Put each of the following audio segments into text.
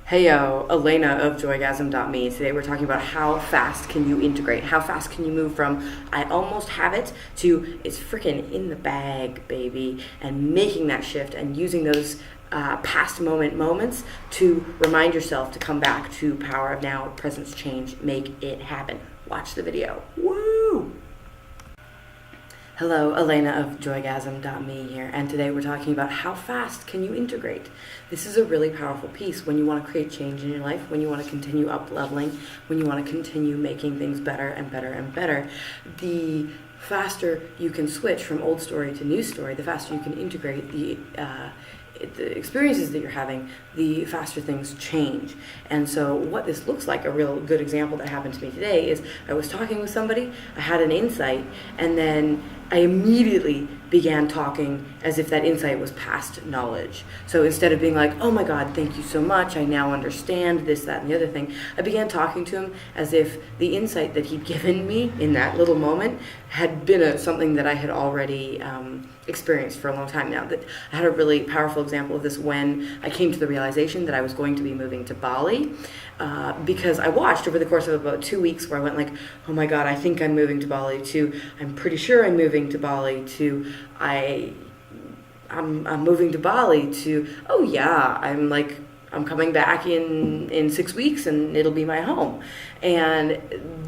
Hey yo, Elena of JoyGasm.me. Today we're talking about how fast can you integrate? How fast can you move from I almost have it to it's freaking in the bag, baby, and making that shift and using those past moments to remind yourself to come back to power of now, presence change, make it happen. Watch the video. Woo! Hello, Elena of JoyGasm.me here, and today we're talking about how fast can you integrate. This is a really powerful piece when you want to create change in your life, when you want to continue up-leveling, when you want to continue making things better and better and better. The faster you can switch from old story to new story, the faster you can integrate the experiences that you're having, the faster things change. And so what this looks like, a real good example that happened to me today, is I was talking with somebody, I had an insight, and then I immediately began talking as if that insight was past knowledge. So instead of being like, oh my God, thank you so much, I now understand this, that, and the other thing, I began talking to him as if the insight that he'd given me in that little moment had been something that I had already experienced for a long time now. That I had a really powerful example of this when I came to the realization that I was going to be moving to Bali, because I watched over the course of about 2 weeks where I went like, oh my God, I think I'm moving to Bali, to I'm pretty sure I'm moving to Bali, to I'm moving to Bali, to oh yeah, I'm coming back in 6 weeks and it'll be my home. And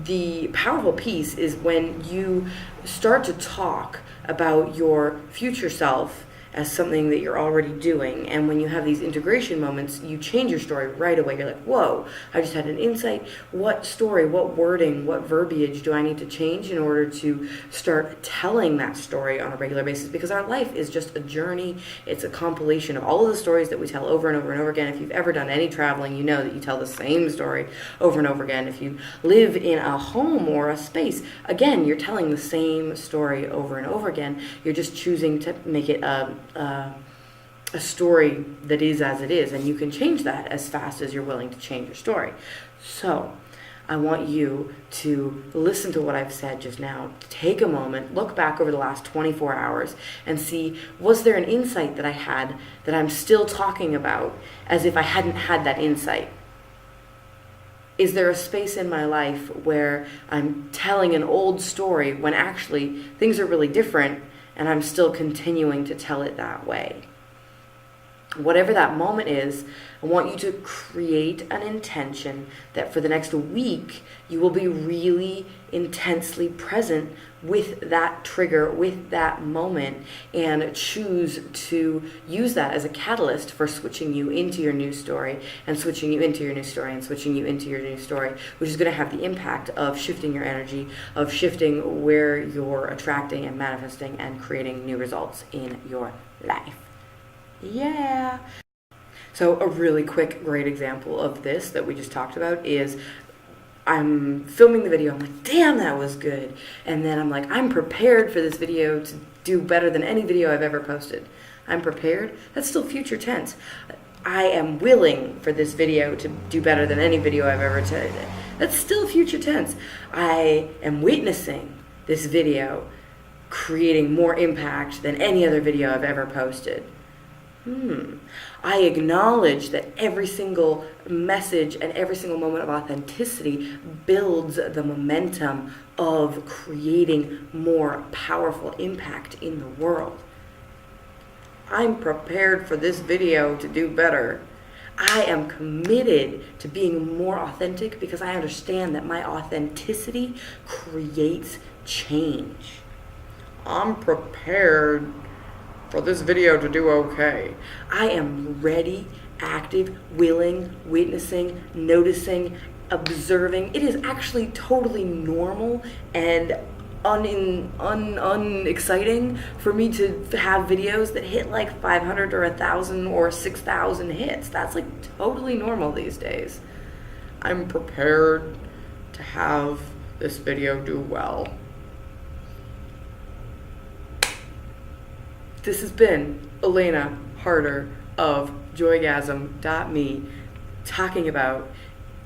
the powerful piece is when you start to talk about your future self as something that you're already doing, and when you have these integration moments, you change your story right away. You're like, whoa, I just had an insight. What story, what wording, what verbiage do I need to change in order to start telling that story on a regular basis? Because our life is just a journey. It's a compilation of all of the stories that we tell over and over and over again. If you've ever done any traveling, you know that you tell the same story over and over again. If you live in a home or a space, again, you're telling the same story over and over again. You're just choosing to make it a story that is as it is, and you can change that as fast as you're willing to change your story. So I want you to listen to what I've said just now. Take a moment, look back over the last 24 hours and see, was there an insight that I had that I'm still talking about as if I hadn't had that insight? Is there a space in my life where I'm telling an old story when actually things are really different and I'm still continuing to tell it that way? Whatever that moment is, I want you to create an intention that for the next week, you will be really intensely present with that trigger, with that moment, and choose to use that as a catalyst for switching you into your new story, and switching you into your new story, and switching you into your new story, which is going to have the impact of shifting your energy, of shifting where you're attracting and manifesting and creating new results in your life. Yeah. So a really quick, great example of this that we just talked about is I'm filming the video. I'm like, damn, that was good. And then I'm like, I'm prepared for this video to do better than any video I've ever posted. I'm prepared. That's still future tense. I am willing for this video to do better than any video I've ever done. That's still future tense. I am witnessing this video creating more impact than any other video I've ever posted. I acknowledge that every single message and every single moment of authenticity builds the momentum of creating more powerful impact in the world. I'm prepared for this video to do better. I am committed to being more authentic because I understand that my authenticity creates change. I'm prepared for this video to do okay. I am ready, active, willing, witnessing, noticing, observing. It is actually totally normal and unexciting for me to have videos that hit like 500 or 1,000 or 6,000 hits. That's like totally normal these days. I'm prepared to have this video do well. This has been Elena Harder of JoyGasm.me talking about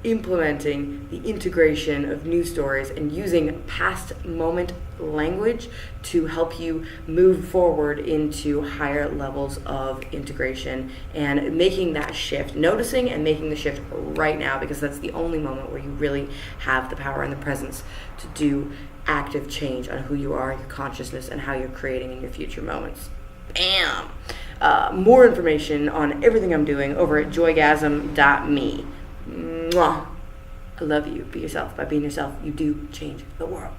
implementing the integration of new stories and using past moment language to help you move forward into higher levels of integration and making that shift, noticing and making the shift right now, because that's the only moment where you really have the power and the presence to do active change on who you are, your consciousness, and how you're creating in your future moments. Bam! More information on everything I'm doing over at joygasm.me. Mwah. I love you. Be yourself. By being yourself, you do change the world.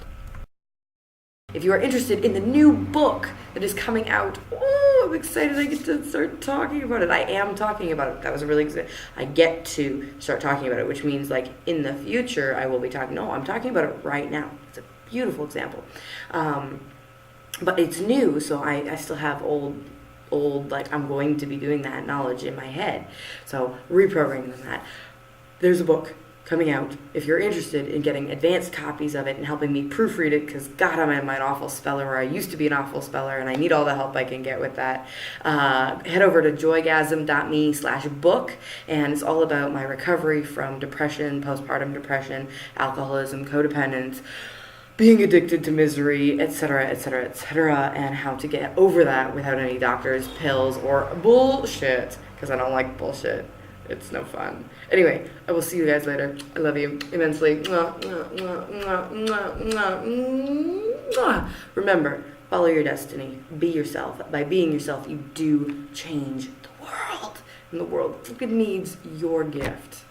If you are interested in the new book that is coming out, I'm excited I get to start talking about it. I am talking about it. That was a really exciting. I get to start talking about it, which means like in the future I will be talking. No, I'm talking about it right now. It's a beautiful example. But it's new, so I still have old, like I'm going to be doing that knowledge in my head. So reprogramming that. There's a book coming out. If you're interested in getting advanced copies of it and helping me proofread it, because God, I'm an awful speller, or I used to be an awful speller, and I need all the help I can get with that, head over to joygasm.me/book, and it's all about my recovery from depression, postpartum depression, alcoholism, codependence, being addicted to misery, etc., etc., etc., and how to get over that without any doctors, pills, or bullshit, because I don't like bullshit. It's no fun. Anyway, I will see you guys later. I love you immensely. Remember, follow your destiny. Be yourself. By being yourself, you do change the world. And the world needs your gift.